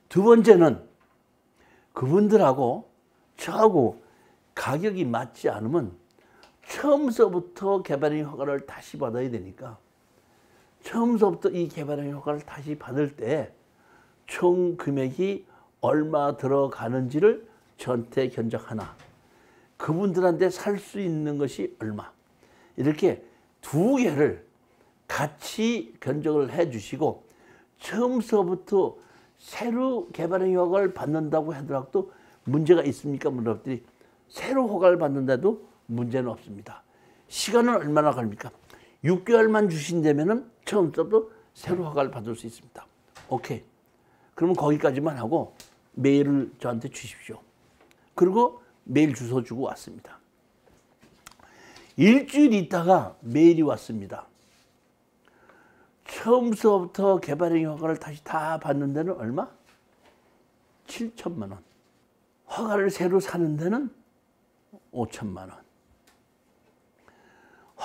두 번째는 그분들하고 저하고 가격이 맞지 않으면 처음서부터 개발행 허가를 다시 받아야 되니까 처음서부터 이 개발행 허가를 다시 받을 때 총 금액이 얼마 들어가는지를 저한테 견적하나 그분들한테 살 수 있는 것이 얼마 이렇게 두 개를 같이 견적을 해 주시고 처음서부터 새로 개발행 허가를 받는다고 하더라도 문제가 있습니까? 물어봤더니 새로 허가를 받는데도 문제는 없습니다. 시간은 얼마나 걸립니까? 6개월만 주신다면 처음부터 새로 허가를 받을 수 있습니다. 오케이. 그러면 거기까지만 하고 메일을 저한테 주십시오. 그리고 메일 주소 주고 왔습니다. 일주일 있다가 메일이 왔습니다. 처음서부터 개발행 허가를 다시 다 받는 데는 얼마? 7천만 원. 허가를 새로 사는 데는 5천만 원.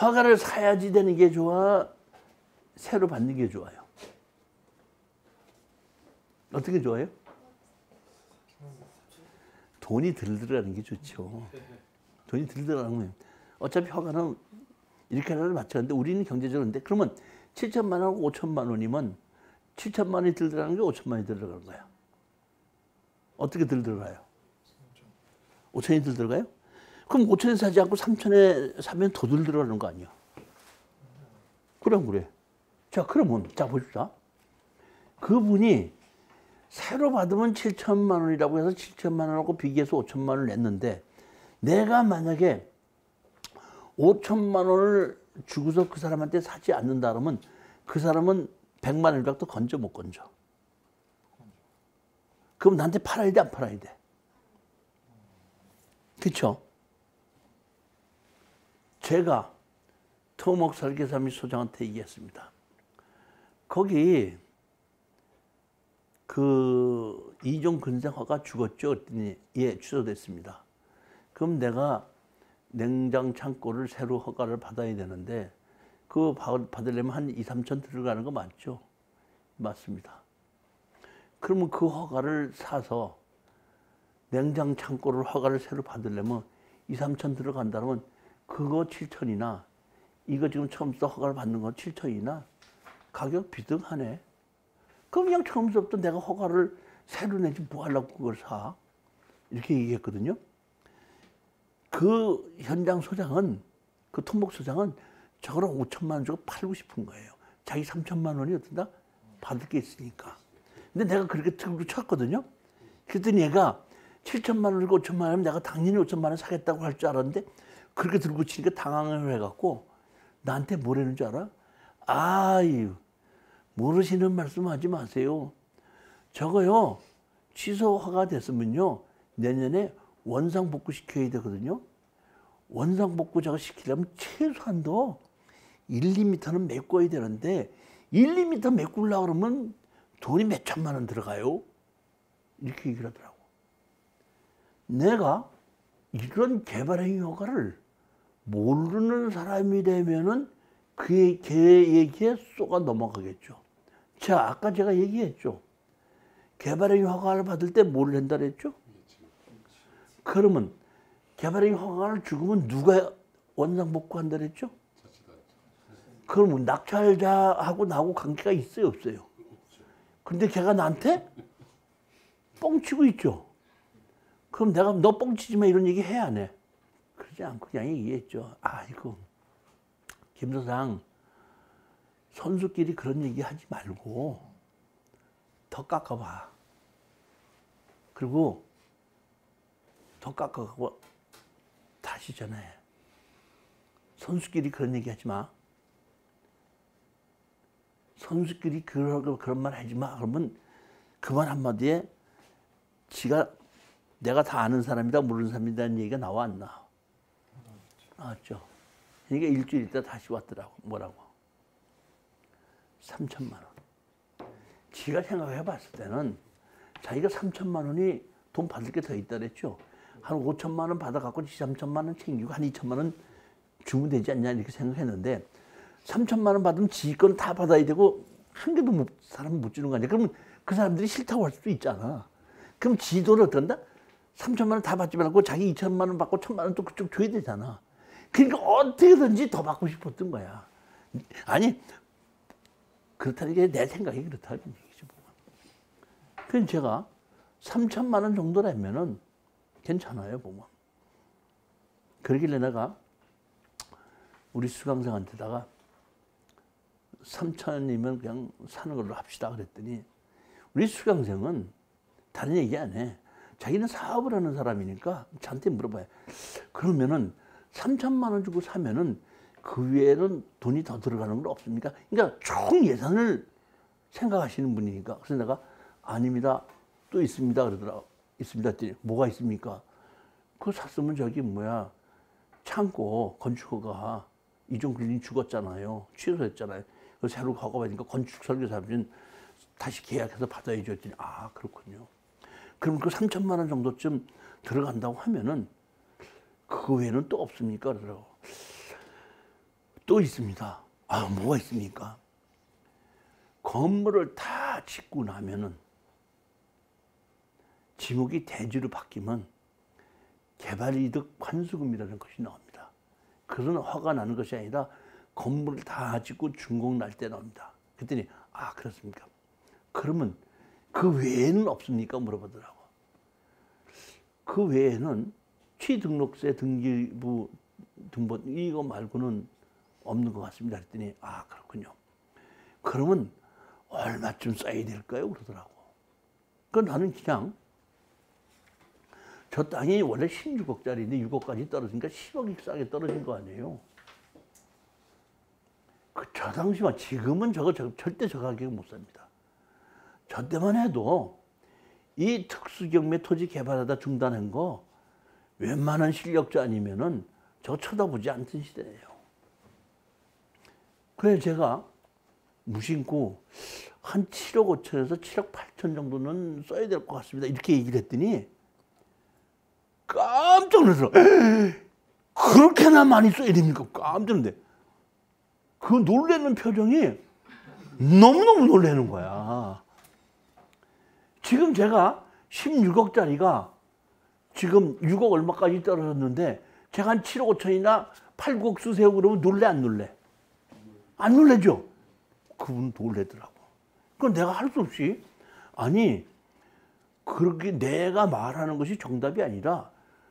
허가를 사야지 되는 게 좋아? 새로 받는 게 좋아요? 어떻게 좋아요? 돈이 덜 들어가는 게 좋죠. 돈이 덜 들어가는 거예요. 어차피 허가는 이렇게 하나를 맞췄는데 우리는 경제적으로인데 그러면 7천만 원하고 5천만 원이면 7천만 원이 덜 들어가는 게 5천만 원이 덜 들어가는 거야. 어떻게 덜 들어가요? 5천이 덜 들어가요? 그럼 5천에 사지 않고 3천에 사면 더 덜 들어가는 거 아니야? 그럼 그래. 자 그러면 자 보십시다. 그분이 새로 받으면 7천만 원이라고 해서 7천만 원하고 비교해서 5천만 원을 냈는데 내가 만약에 5천만 원을 주고서 그 사람한테 사지 않는다 그러면 그 사람은 100만 원이라도 건져 못 건져? 그럼 나한테 팔아야 돼 안 팔아야 돼? 그렇죠? 제가 토목 설계사 및 소장한테 얘기했습니다. 거기 그 이종 근생허가 죽었죠? 그랬더니 예 취소됐습니다. 그럼 내가 냉장 창고를 새로 허가를 받아야 되는데 그거 받으려면 한 2, 3천 들어가는 거 맞죠? 맞습니다. 그러면 그 허가를 사서 냉장 창고를 허가를 새로 받으려면 2, 3천 들어간다면 그거 7천이나 이거 지금 처음부터 허가를 받는 거 7천이나 가격 비등하네. 그럼 그냥 처음부터 내가 허가를 새로 내지 뭐 하려고 그걸 사? 이렇게 얘기했거든요. 그 현장 소장은 그 토목 소장은 저거를 5천만 원 주고 팔고 싶은 거예요. 자기 3천만 원이 어떤다? 받을 게 있으니까. 근데 내가 그렇게 들고 쳤거든요. 그랬더니 얘가 7천만 원이고 5천만 원이면 내가 당연히 5천만 원 사겠다고 할 줄 알았는데 그렇게 들고 치니까 당황을 해갖고 나한테 뭐라는 줄 알아? 아유 모르시는 말씀 하지 마세요. 저거요 취소허가 됐으면요 내년에 원상복구 시켜야 되거든요. 원상복구 저거 시키려면 최소한도 1, 2m는 메꿔야 되는데 1, 2m 메꾸려고 그러면 돈이 몇 천만 원 들어가요. 이렇게 얘기를 하더라고. 내가 이런 개발행위 허가를 모르는 사람이 되면은 걔 얘기에 쏘가 넘어가겠죠. 자, 아까 제가 얘기했죠. 개발행위 허가를 받을 때 뭘 한다 그랬죠? 그러면 개발행위 허가를 주면 누가 원상복구한다 그랬죠? 그러면 낙찰자하고 나하고 관계가 있어요, 없어요? 근데 걔가 나한테 뻥치고 있죠. 그럼 내가 너 뻥치지 마 이런 얘기 해 안 해? 그러지 않고 그냥 얘기했죠. 아이고 김 소장 선수끼리 그런 얘기 하지 말고 더 깎아봐. 그리고 더 깎아가고 다시 전화해. 선수끼리 그런 얘기 하지 마. 선수끼리 그런 말 하지 마. 그러면 그 말 한마디에 지가 내가 다 아는 사람이다 모르는 사람이다는 얘기가 나와 안 나와? 나왔죠. 그러니까 일주일 있다 다시 왔더라고. 뭐라고? 3천만 원. 지가 생각해 봤을 때는 자기가 3천만 원이 돈 받을 게 더 있다 그랬죠. 한 5천만 원 받아갖고 3천만 원 챙기고 한 2천만 원 주면 되지 않냐 이렇게 생각했는데 3천만 원 받으면 지 건 다 받아야 되고 한 개도 사람은 못 주는 거 아니야. 그러면 그 사람들이 싫다고 할 수도 있잖아. 그럼 지 돈을 어떤다? 3천만 원 다 받지 말고 자기 2천만 원 받고 1천만 원 또 그쪽 줘야 되잖아. 그러니까 어떻게든지 더 받고 싶었던 거야. 아니, 그렇다는 게 내 생각이 그렇다는 얘기죠. 그럼 제가 3천만 원 정도라면은 괜찮아요, 보면. 그러길래 내가 우리 수강생한테다가 3천이면 그냥 사는 걸로 합시다 그랬더니 우리 수강생은 다른 얘기 안 해. 자기는 사업을 하는 사람이니까 저한테 물어봐요. 그러면은 3천만 원 주고 사면은 그 외에는 돈이 더 들어가는 건 없습니까? 그러니까 총 예산을 생각하시는 분이니까. 그래서 내가 아닙니다. 또 있습니다. 그러더라고. 있습니다. 했더니 뭐가 있습니까? 그거 샀으면 저기 뭐야. 창고 건축허가 이종필님 죽었잖아요. 취소했잖아요. 그래서 새로 하고 가니까 건축 설계사면 다시 계약해서 받아야죠. 했더니 아 그렇군요. 그럼 그 3천만 원 정도쯤 들어간다고 하면은 그 외에는 또 없습니까? 그러더라고. 또 있습니다. 아 뭐가 있습니까? 건물을 다 짓고 나면은 지목이 대지로 바뀌면 개발이득 환수금이라는 것이 나옵니다. 그런 화가 나는 것이 아니라 건물을 다 짓고 준공 날 때 나옵니다. 그랬더니 아 그렇습니까? 그러면 그 외에는 없습니까? 물어보더라고. 그 외에는 취등록세 등기부 등본 이거 말고는 없는 것 같습니다. 그랬더니 아 그렇군요. 그러면 얼마쯤 써야 될까요? 그러더라고. 그 나는 그냥 저 땅이 원래 16억짜리인데 6억까지 떨어지니까 10억이 싸게 떨어진 거 아니에요. 저 당시만 지금은 절대 저 가격에 못 삽니다. 저 때만 해도 이 특수경매 토지 개발하다 중단한 거 웬만한 실력자 아니면은 저 쳐다보지 않던 시대예요. 그래서 제가 무심코 한 7억 5천에서 7억 8천 정도는 써야 될 것 같습니다. 이렇게 얘기를 했더니 깜짝 놀라서 그렇게나 많이 써야 됩니까? 깜짝 놀래. 그 놀라는 표정이 너무너무 놀라는 거야. 지금 제가 16억짜리가 지금 6억 얼마까지 떨어졌는데 제가 한 7억 5천이나 8, 9억 쓰세요 그러면 놀래 안 놀래? 안 놀래죠? 그분 놀래더라고. 그건 내가 할 수 없이 아니 그렇게 내가 말하는 것이 정답이 아니라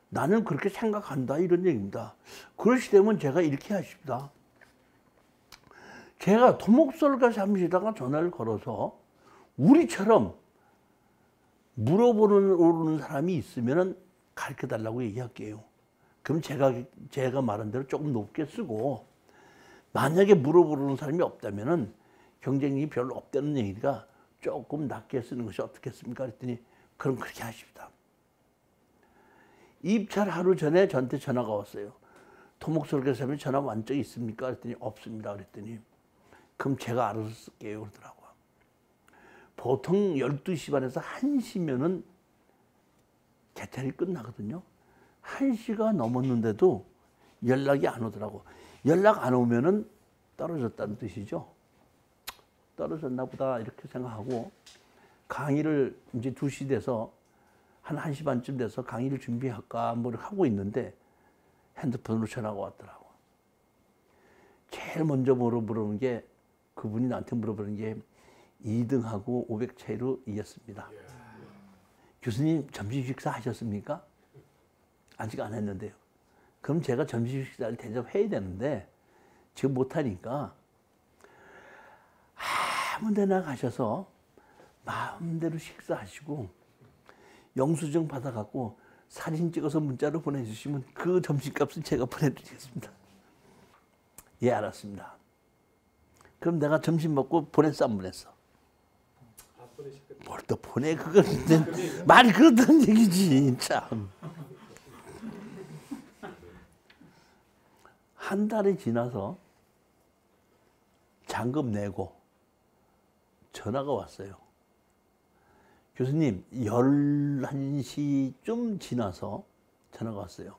나는 그렇게 생각한다 이런 얘기입니다. 그러시다면 제가 이렇게 하십니다. 제가 토목설계 사무실에다가 전화를 걸어서 우리처럼 물어보는 사람이 있으면 가르쳐 달라고 얘기할게요. 그럼 제가 말한 대로 조금 높게 쓰고 만약에 물어보는 사람이 없다면 경쟁력이 별로 없다는 얘기가 조금 낮게 쓰는 것이 어떻겠습니까? 그랬더니 그럼 그렇게 하십니다. 입찰 하루 전에 저한테 전화가 왔어요. 토목설계사무실 전화 완 적 있습니까? 그랬더니 없습니다. 그랬더니 그럼 제가 알아서 쓸게요. 그러더라고요. 보통 12시 반에서 1시면은 개찰이 끝나거든요. 1시가 넘었는데도 연락이 안 오더라고. 연락 안 오면은 떨어졌다는 뜻이죠. 떨어졌나 보다 이렇게 생각하고 강의를 이제 2시 돼서 한 1시 반쯤 돼서 강의를 준비할까 뭘 하고 있는데 핸드폰으로 전화가 왔더라고. 제일 먼저 물어보는 게 그분이 나한테 물어보는 게 2등하고 500 차이로 이겼습니다. 교수님 점심 식사 하셨습니까? 아직 안 했는데요. 그럼 제가 점심 식사를 대접해야 되는데 지금 못하니까 아무 데나 가셔서 마음대로 식사하시고 영수증 받아갖고 사진 찍어서 문자로 보내주시면 그 점심값은 제가 보내드리겠습니다. 예, 알았습니다. 그럼 내가 점심 먹고 보냈어, 안 보냈어? 뭘 또 보내, 그건 말이 그렇다는 얘기지, 참. 한 달이 지나서 잔금 내고 전화가 왔어요. 교수님, 11시쯤 지나서 전화가 왔어요.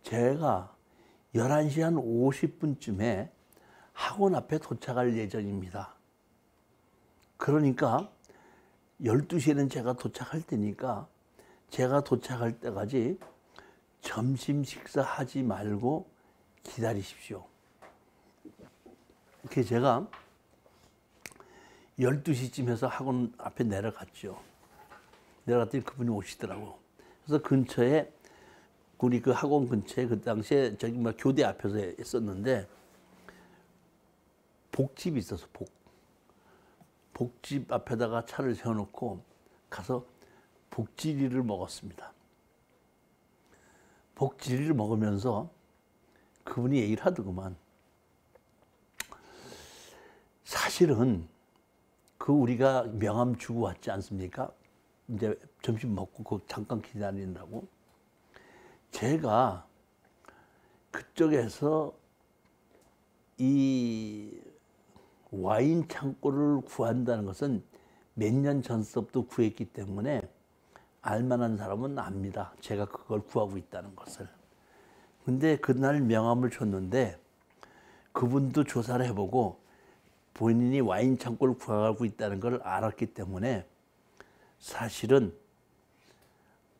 제가 11시 한 50분쯤에 학원 앞에 도착할 예정입니다. 그러니까 12시에는 제가 도착할 테니까 제가 도착할 때까지 점심 식사하지 말고 기다리십시오. 그래서 제가 12시쯤에서 학원 앞에 내려갔죠. 내려갔더니 그분이 오시더라고. 그래서 근처에 우리 그 학원 근처에 그 당시에 저기 뭐 교대 앞에서 있었는데 복집이 있어서 복집 앞에다가 차를 세워놓고 가서 복지리를 먹었습니다. 복지리를 먹으면서 그분이 얘기를 하더구만. 사실은 그 우리가 명함 주고 왔지 않습니까? 이제 점심 먹고 그 잠깐 기다리느라고. 제가 그쪽에서 이 와인 창고를 구한다는 것은 몇 년 전서부터 구했기 때문에 알만한 사람은 압니다. 제가 그걸 구하고 있다는 것을. 근데 그날 명함을 줬는데 그분도 조사를 해보고 본인이 와인 창고를 구하고 있다는 걸 알았기 때문에 사실은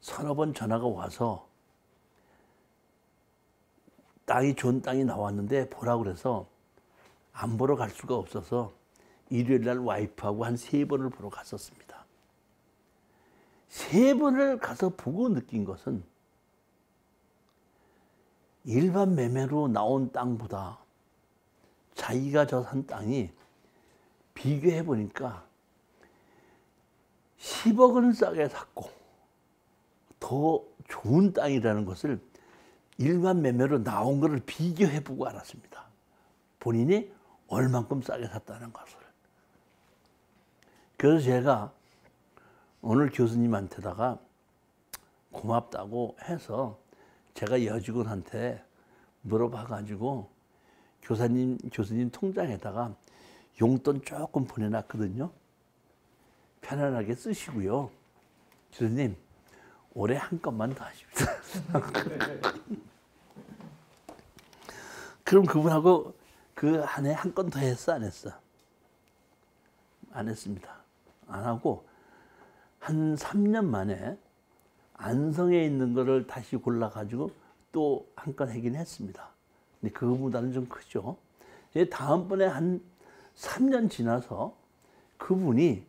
서너 번 전화가 와서 땅이 좋은 땅이 나왔는데 보라고 그래서 안 보러 갈 수가 없어서 일요일 날 와이프하고 한 3번을 보러 갔었습니다. 3번을 가서 보고 느낀 것은 일반 매매로 나온 땅보다 자기가 저 산 땅이 비교해 보니까 10억은 싸게 샀고 더 좋은 땅이라는 것을 일반 매매로 나온 것을 비교해 보고 알았습니다. 본인이 얼만큼 싸게 샀다는 것을. 그래서 제가 오늘 교수님한테다가 고맙다고 해서 제가 여직원한테 물어봐 가지고 교수님 통장에다가 용돈 조금 보내놨거든요. 편안하게 쓰시고요. 교수님 올해 한 건만 더 하십시오. 그럼 그분하고 그 한 해 한 건 더 했어, 안 했어? 안 했습니다. 안 하고 한 3년 만에 안성에 있는 거를 다시 골라가지고 또 한 건 하긴 했습니다. 근데 그거보다는 좀 크죠. 다음번에 한 3년 지나서 그분이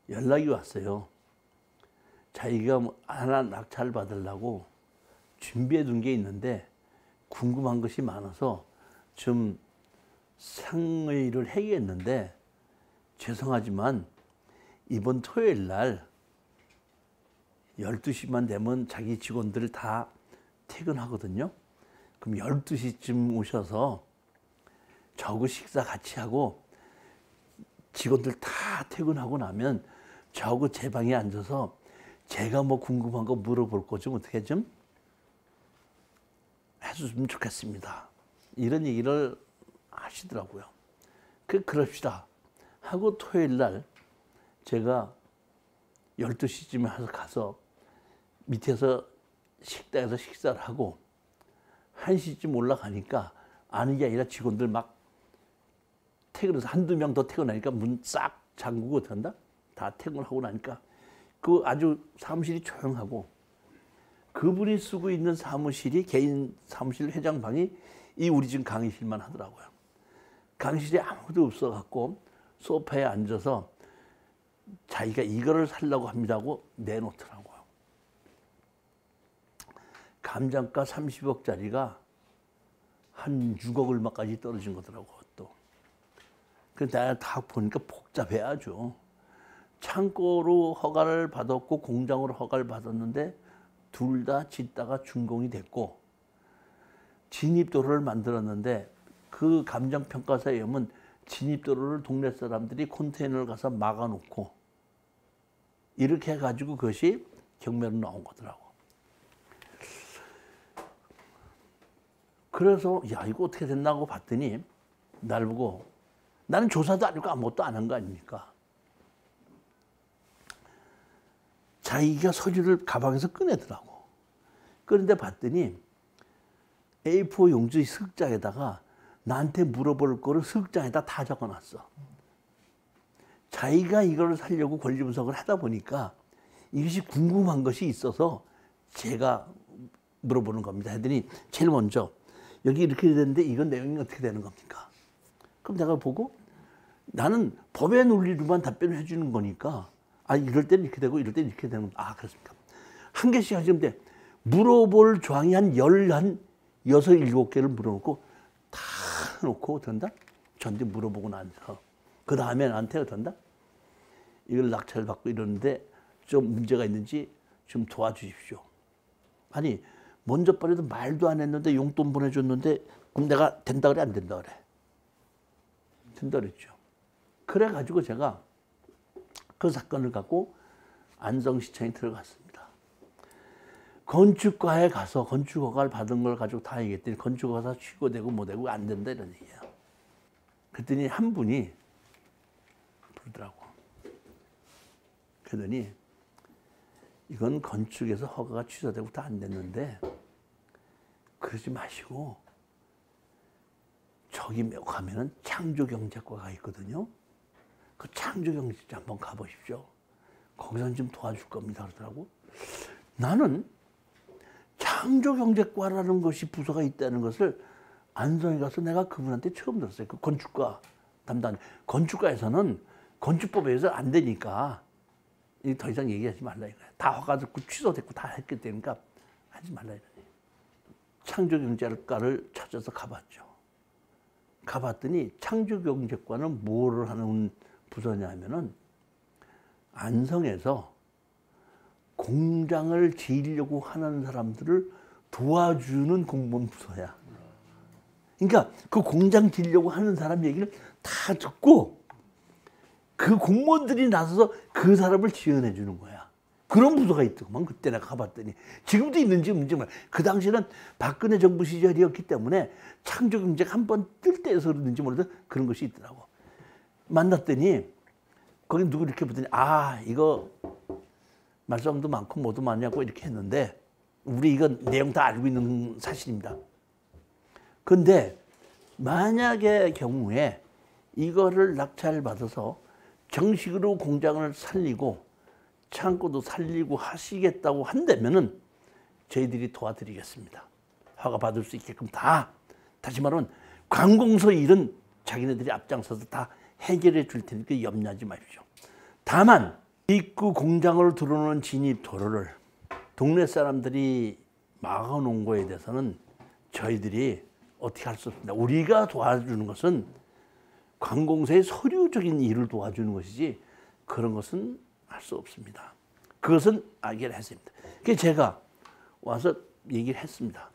연락이 왔어요. 자기가 하나 낙찰 받으려고 준비해 둔 게 있는데 궁금한 것이 많아서 좀 상의를 해야겠는데 죄송하지만 이번 토요일 날 12시만 되면 자기 직원들 다 퇴근하거든요. 그럼 12시쯤 오셔서 저하고 식사 같이 하고 직원들 다 퇴근하고 나면 저하고 제 방에 앉아서 제가 뭐 궁금한 거 물어볼 거 좀 어떻게 좀 해주시면 좋겠습니다. 이런 얘기를 하시더라고요. 그럽시다 하고 토요일 날 제가 12시쯤에 가서 밑에서 식당에서 식사를 하고 1시쯤 올라가니까 아는 게 아니라 직원들 막 퇴근해서 한두 명 더 퇴근하니까 문 싹 잠그고 어떡한다? 다 퇴근하고 나니까 그 아주 사무실이 조용하고 그분이 쓰고 있는 사무실이 개인 사무실 회장방이 이 우리 집 강의실만 하더라고요. 강의실에 아무도 없어갖고 소파에 앉아서 자기가 이거를 살려고 합니다고 내놓더라고요. 감정가 30억짜리가 한 6억 얼마까지 떨어진 거더라고요. 또. 그래서 내가 다 보니까 복잡해야죠. 창고로 허가를 받았고 공장으로 허가를 받았는데 둘 다 짓다가 준공이 됐고 진입도로를 만들었는데 그 감정평가서에 의하면 진입도로를 동네 사람들이 컨테이너를 가서 막아놓고 이렇게 해가지고 그것이 경매로 나온 거더라고. 그래서 야 이거 어떻게 됐나고 봤더니 날 보고 나는 조사도 안 하고 아무것도 안 한 거 아닙니까? 자기가 서류를 가방에서 꺼내더라고. 그런데 봤더니 A4 용지 석장에다가 나한테 물어볼 거를 석장에다 다 적어놨어. 자기가 이걸 살려고 권리 분석을 하다 보니까 이것이 궁금한 것이 있어서 제가 물어보는 겁니다. 했더니 제일 먼저 여기 이렇게 되는데 이건 내용이 어떻게 되는 겁니까? 그럼 내가 보고 나는 법의 논리로만 답변을 해주는 거니까 아 이럴 때는 이렇게 되고 이럴 때는 이렇게 되는 겁니다. 아 그렇습니까? 한 개씩 하시는데 물어볼 조항이 한 6, 7개를 물어놓고 다 놓고 어떤다? 저한테 물어보고 나서 그 다음에 나한테 어떤다? 이걸 낙찰 받고 이러는데 좀 문제가 있는지 좀 도와주십시오. 아니 먼저 번에도 말도 안 했는데 용돈 보내줬는데 그럼 내가 된다 그래 안 된다 그래? 된다 그랬죠. 그래가지고 제가 그 사건을 갖고 안성시청에 들어갔습니다. 건축과에 가서 건축허가를 받은 걸 가지고 다 얘기했더니 건축허가 다 취소되고 뭐되고 안 된다 이런 얘기예요. 그랬더니 한 분이 부르더라고. 그러더니 이건 건축에서 허가가 취소되고 다 안 됐는데 그러지 마시고 저기 가면은 창조경제과가 있거든요. 그 창조경제과 한번 가보십시오. 거기서는 좀 도와줄 겁니다. 그러더라고. 나는 창조경제과라는 것이 부서가 있다는 것을 안성에 가서 내가 그분한테 처음 들었어요. 그 건축과 담당. 건축과에서는 건축법에 의해서 안 되니까 더 이상 얘기하지 말라 이거야. 다 허가 듣고 취소됐고 다 했기 때문에 하지 말라 이거야. 창조경제과를 찾아서 가봤죠. 가봤더니 창조경제과는 뭐를 하는 부서냐 하면은 안성에서 공장을 지으려고 하는 사람들을 도와주는 공무원 부서야. 그러니까 그 공장 지으려고 하는 사람 얘기를 다 듣고 그 공무원들이 나서서 그 사람을 지원해 주는 거야. 그런 부서가 있더구만. 그때 내가 가봤더니. 지금도 있는지 없는지 몰라. 그 당시에는 박근혜 정부 시절이었기 때문에 창조경제가 한번 뜰 때여서 그런지 몰라도 그런 것이 있더라고. 만났더니 거기 누구 이렇게 보더니 아 이거 말썽도 많고 뭐도 많냐고 이렇게 했는데 우리 이건 내용 다 알고 있는 사실입니다. 근데 만약의 경우에 이거를 낙찰받아서 정식으로 공장을 살리고 창고도 살리고 하시겠다고 한다면은 저희들이 도와드리겠습니다. 허가 받을 수 있게끔 다 다시 말하면 관공서 일은 자기네들이 앞장서서 다 해결해 줄 테니까 염려하지 마십시오. 다만 입구 공장으로 들어오는 진입 도로를 동네 사람들이 막아놓은 거에 대해서는 저희들이 어떻게 할 수 없습니다. 우리가 도와주는 것은 관공서의 서류적인 일을 도와주는 것이지 그런 것은 할 수 없습니다. 그것은 알기를 했습니다. 그래서 제가 와서 얘기를 했습니다.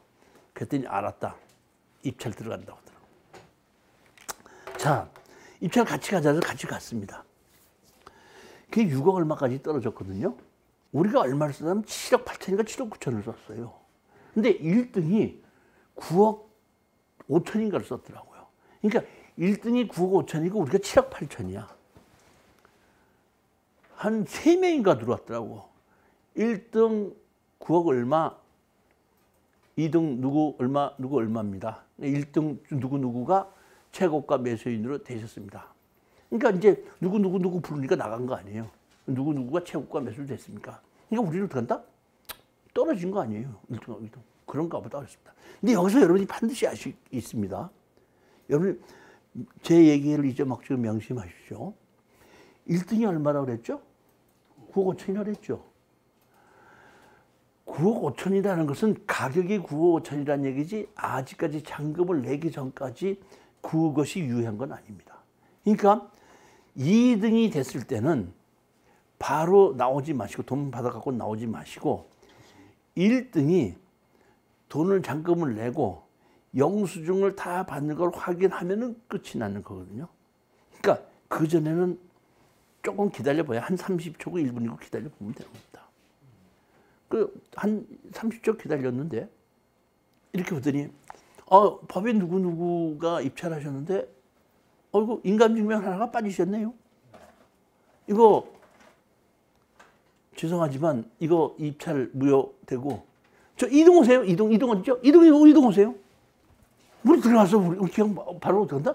그랬더니 알았다. 입찰 들어간다고 하더라고요. 자, 입찰 같이 가자 해서 같이 갔습니다. 그게 6억 얼마까지 떨어졌거든요. 우리가 얼마를 썼냐면 7억 8천인가 7억 9천을 썼어요. 근데 1등이 9억 5천인가를 썼더라고요. 그러니까 1등이 9억 5천이고 우리가 7억 8천이야. 한 3명인가 들어왔더라고. 1등 9억 얼마, 2등 누구 얼마, 누구 얼마입니다. 1등 누구누구가 최고가 매수인으로 되셨습니다. 그러니까 이제 누구 부르니까 나간 거 아니에요. 누구누구가 최고가 매수를 됐습니까? 그러니까 우리는 어떻게 한다? 떨어진 거 아니에요. 1등, 2등. 그런가 보다 그랬습니다. 근데 여기서 여러분이 반드시 아시 있습니다. 여러분 제 얘기를 잊어먹지 명심하십시오. 1등이 얼마라고 그랬죠? 9억 5천이라고 그랬죠. 9억 5천이라는 것은 가격이 9억 5천이라는 얘기지 아직까지 잔금을 내기 전까지 그것이 유효한 건 아닙니다. 그러니까 2등이 됐을 때는 바로 나오지 마시고 돈 받아갖고 나오지 마시고 1등이 돈을 잔금을 내고 영수증을 다 받는 걸 확인하면은 끝이 나는 거거든요. 그러니까 그전에는 조금 기다려봐야 한 30초고 1분이고 기다려보면 되는 겁니다. 한 30초 기다렸는데 이렇게 보더니 법인 누구누구가 입찰하셨는데 이거 인감증명 하나가 빠지셨네요. 이거 죄송하지만 이거 입찰 무효되고 저 이동 오세요. 이동 어디죠? 이동 오세요. 우리 들어가서 우리 그냥 바로 어떻게 한다?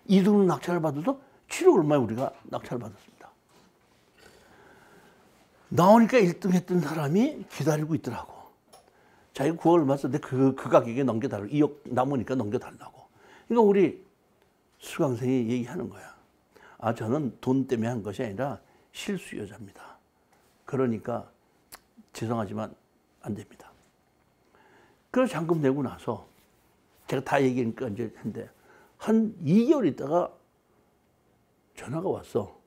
이동 낙찰을 받아서 7억 얼마에 우리가 낙찰을 받았습니다. 나오니까 1등 했던 사람이 기다리고 있더라고. 자기가 9억을 얼마 썼는데 그 가격에 넘겨달라고. 2억 남으니까 넘겨달라고. 그러니까 우리 수강생이 얘기하는 거야. 아, 저는 돈 때문에 한 것이 아니라 실수요자입니다. 그러니까 죄송하지만 안 됩니다. 그래서 잔금 내고 나서 제가 다 얘기하니까 이제 했는데 한 2개월 있다가 전화가 왔어.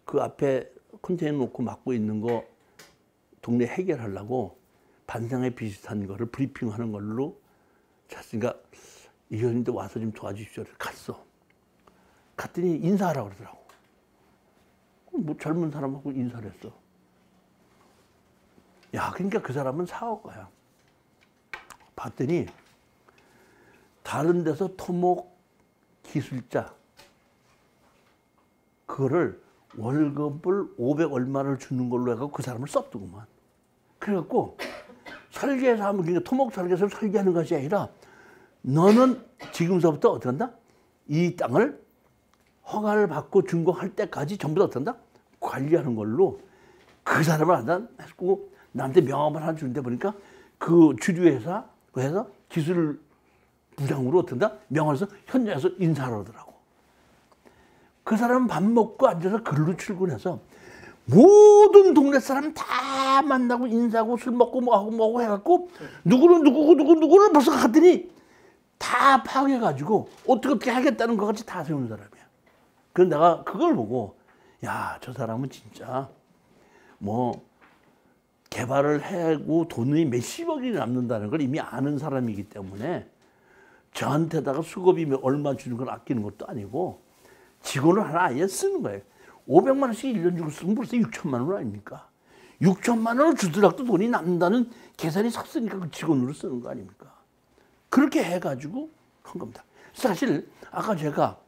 그 앞에 컨테이너 놓고 막고 있는 거 동네 해결하려고 반상회 비슷한 거를 브리핑하는 걸로 잤으니까 이 형님도 와서 좀 도와주십시오. 갔어. 갔더니 인사하라고 그러더라고. 뭐 젊은 사람하고 인사를 했어. 야, 그러니까 그 사람은 사업가야. 봤더니 다른 데서 토목 기술자 그거를 월급을 500 얼마를 주는 걸로 해갖고 그 사람을 썼더구만. 그래갖고 설계해서 하면, 그러니까 토목 설계에서 설계하는 것이 아니라 너는 지금서부터 어떻게 한다? 이 땅을 허가를 받고 준공할 때까지 전부 다 어떻게 한다? 관리하는 걸로 그 사람을 한다 했고, 나한테 명함을 하나 주는데 보니까 그 주류회사 그 회사 기술 부장으로 어떻게 한다? 명함을 해서 현장에서 인사를 하더라고. 그 사람은 밥 먹고 앉아서 글로 출근해서 모든 동네 사람 다 만나고 인사하고 술 먹고 뭐하고 해갖고 누구는 누구고 누구를 벌써 갔더니 다 파악해가지고 어떻게 하겠다는 것 같이 다 세우는 사람이야. 그래서 내가 그걸 보고 야, 저 사람은 진짜 뭐 개발을 하고 돈이 몇십억이 남는다는 걸 이미 아는 사람이기 때문에 저한테다가 수급이 얼마 주는 걸 아끼는 것도 아니고 직원을 하나 아예 쓰는 거예요. 500만 원씩 1년 주고 쓰면 벌써 6천만 원 아닙니까? 6천만 원을 주더라도 돈이 남는다는 계산이 섰으니까 그 직원으로 쓰는 거 아닙니까? 그렇게 해가지고 한 겁니다. 사실 아까 제가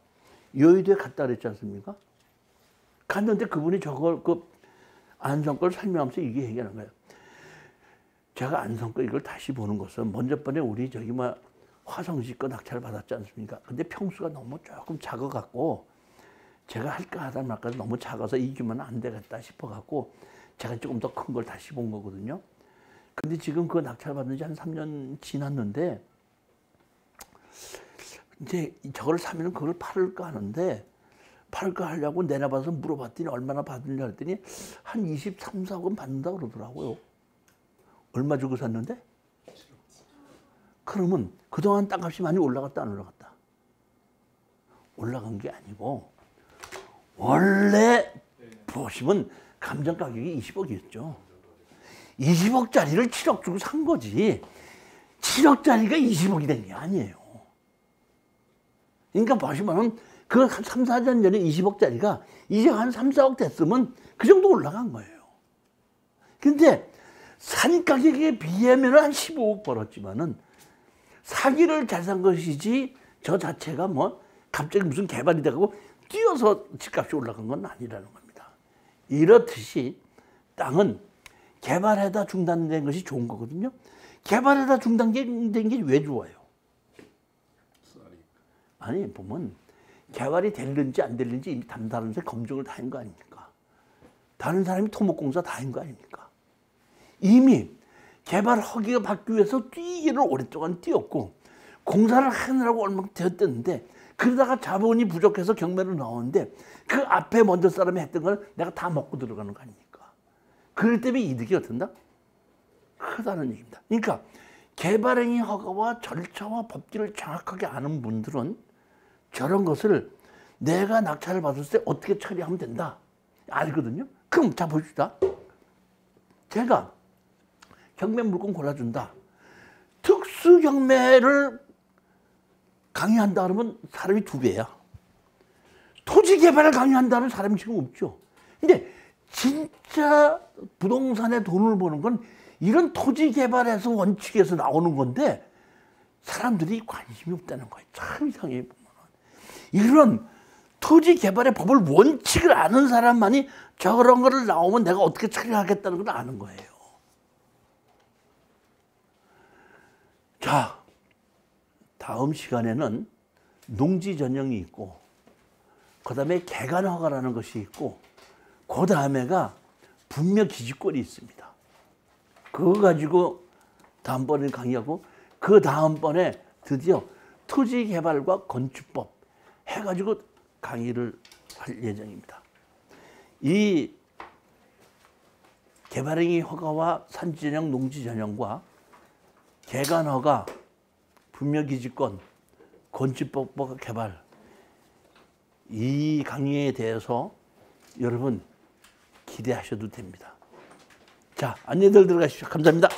여의도에 갔다 그랬지 않습니까? 갔는데 그분이 저걸 그 안성 걸 설명하면서 이게 얘기하는 거예요. 제가 안성 거 이걸 다시 보는 것은 먼저 번에 우리 저기 뭐 화성시 거 낙찰 받았지 않습니까? 근데 평수가 너무 조금 작아갖고 제가 할까 하다 말까 너무 작아서 이 규모는 안 되겠다 싶어갖고 제가 조금 더 큰 걸 다시 본 거거든요. 근데 지금 그 낙찰 받은 지 한 3년 지났는데 이제 저걸 사면 그걸 팔을까 하는데 팔을까 하려고 내놔봐서 물어봤더니 얼마나 받느냐 했더니 한 23, 4억은 받는다 그러더라고요. 얼마 주고 샀는데? 그러면 그동안 땅값이 많이 올라갔다 안 올라갔다? 올라간 게 아니고 원래 보시면 감정 가격이 20억이었죠. 20억짜리를 7억 주고 산 거지 7억짜리가 20억이 된 게 아니에요. 그러니까 보시면 그 3, 4년 전에 20억짜리가 이제 한 3, 4억 됐으면 그 정도 올라간 거예요. 근데 산 가격에 비하면 한 15억 벌었지만은 사기를 잘 산 것이지 저 자체가 뭐 갑자기 무슨 개발이 되고 뛰어서 집값이 올라간 건 아니라는 겁니다. 이렇듯이 땅은 개발하다 중단된 것이 좋은 거거든요. 개발하다 중단된 게 왜 좋아요? 아니 보면 개발이 될는지 안 될는지 이미 다른 사람한테 검증을 다 한 거 아닙니까? 다른 사람이 토목공사 다 한 거 아닙니까? 이미 개발 허기가 받기 위해서 뛰기를 오랫동안 뛰었고 공사를 하느라고 얼마나 되었는데 그러다가 자본이 부족해서 경매로 나오는데 그 앞에 먼저 사람이 했던 걸 내가 다 먹고 들어가는 거 아닙니까? 그럴 때문에 이득이 어떤다? 크다는 얘기입니다. 그러니까 개발행위 허가와 절차와 법규를 정확하게 아는 분들은 저런 것을 내가 낙찰을 받았을 때 어떻게 처리하면 된다 알거든요. 그럼 자 봅시다. 제가 경매 물건 골라준다. 특수 경매를 강의한다 그러면 사람이 2배야. 토지 개발을 강의한다는 사람이 지금 없죠. 근데 진짜 부동산에 돈을 버는 건 이런 토지 개발에서 원칙에서 나오는 건데 사람들이 관심이 없다는 거예요. 참 이상해 보면. 이런 토지 개발의 법을 원칙을 아는 사람만이 저런 거를 나오면 내가 어떻게 처리하겠다는 걸 아는 거예요. 자, 다음 시간에는 농지 전형이 있고 그 다음에 개간 허가라는 것이 있고 그 다음에가 분묘 기지권이 있습니다. 그거 가지고 다음번에 강의하고 그 다음번에 드디어 토지개발과 건축법 해가지고 강의를 할 예정입니다. 이 개발행위 허가와 산지전형, 농지전형과 개간허가, 분묘기지권, 건축법 개발 이 강의에 대해서 여러분 기대하셔도 됩니다. 자, 안녕들 들어가시죠. 감사합니다.